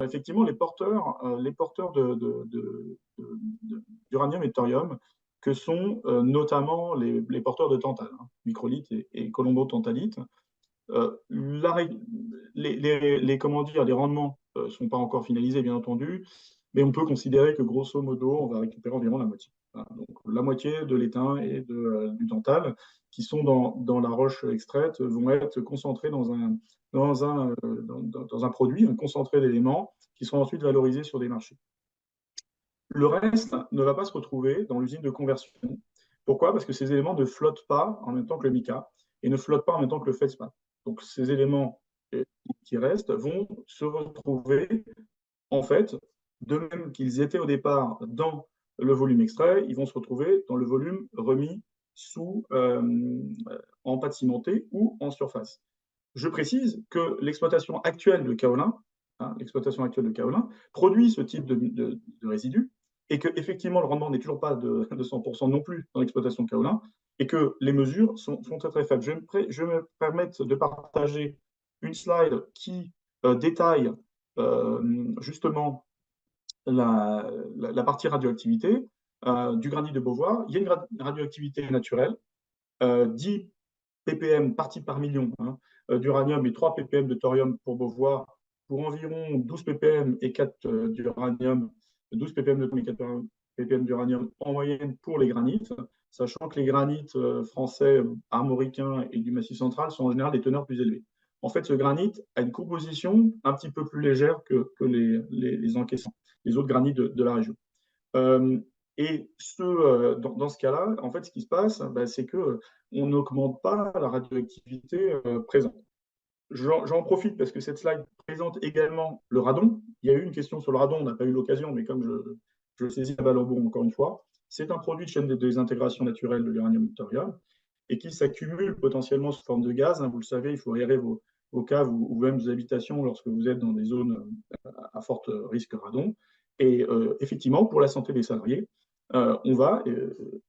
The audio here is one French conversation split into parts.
effectivement, les porteurs d'uranium et de thorium, que sont notamment les porteurs de tantale, hein, microlithe et colombo-tantalite. Comment dire, les rendements ne sont pas encore finalisés, bien entendu, mais on peut considérer que grosso modo, on va récupérer environ la moitié. Voilà. Donc, la moitié de l'étain et du tantale qui sont dans la roche extraite vont être concentrés dans un produit, un concentré d'éléments qui seront ensuite valorisés sur des marchés. Le reste ne va pas se retrouver dans l'usine de conversion. Pourquoi? Parce que ces éléments ne flottent pas en même temps que le mica et ne flottent pas en même temps que le feldspath. Donc ces éléments qui restent vont se retrouver, en fait, de même qu'ils étaient au départ dans le volume extrait, ils vont se retrouver dans le volume remis en pâte cimentée ou en surface. Je précise que l'exploitation actuelle de kaolin, hein, l'exploitation actuelle de kaolin produit ce type de résidus et que effectivement le rendement n'est toujours pas de 100% non plus dans l'exploitation de kaolin et que les mesures sont très très faibles. Je me permets de partager une slide qui détaille justement la partie radioactivité du granit de Beauvoir. Il y a une radioactivité naturelle, 10 ppm partie par million, hein, d'uranium et 3 ppm de thorium pour Beauvoir, pour environ 12 ppm et 4 d'uranium, 12 ppm de thorium et 4 ppm d'uranium en moyenne pour les granites, sachant que les granites français, armoricains et du Massif central sont en général des teneurs plus élevées. En fait, ce granit a une composition un petit peu plus légère que les encaissants, les autres granites de la région. Euh, dans ce cas-là, en fait, ce qui se passe, bah, c'est que on n'augmente pas la radioactivité présente. J'en profite parce que cette slide présente également le radon. Il y a eu une question sur le radon, on n'a pas eu l'occasion, mais comme je saisis la balle au bon encore une fois, c'est un produit de chaîne de désintégration naturelle de l'uranium et du thorium et qui s'accumule potentiellement sous forme de gaz, hein. Vous le savez, il faut aérer vos caves ou même vos habitations lorsque vous êtes dans des zones à fort risque radon. Et effectivement, pour la santé des salariés, on va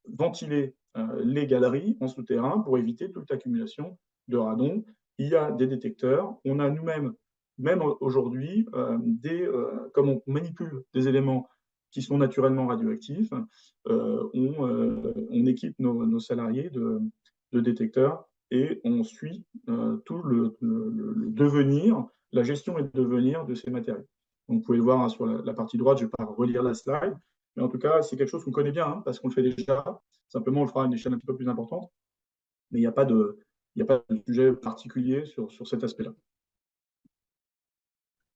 ventiler les galeries en souterrain pour éviter toute accumulation de radon. Il y a des détecteurs. On a nous-mêmes, même aujourd'hui, comme on manipule des éléments qui sont naturellement radioactifs, on équipe nos salariés de détecteurs et on suit tout le devenir, la gestion et le devenir de ces matériaux. Donc, vous pouvez le voir, hein, sur la partie droite, je ne vais pas relire la slide, mais en tout cas, c'est quelque chose qu'on connaît bien, hein, parce qu'on le fait déjà. Simplement, on le fera à une échelle un petit peu plus importante, mais il n'y a pas de sujet particulier sur cet aspect-là.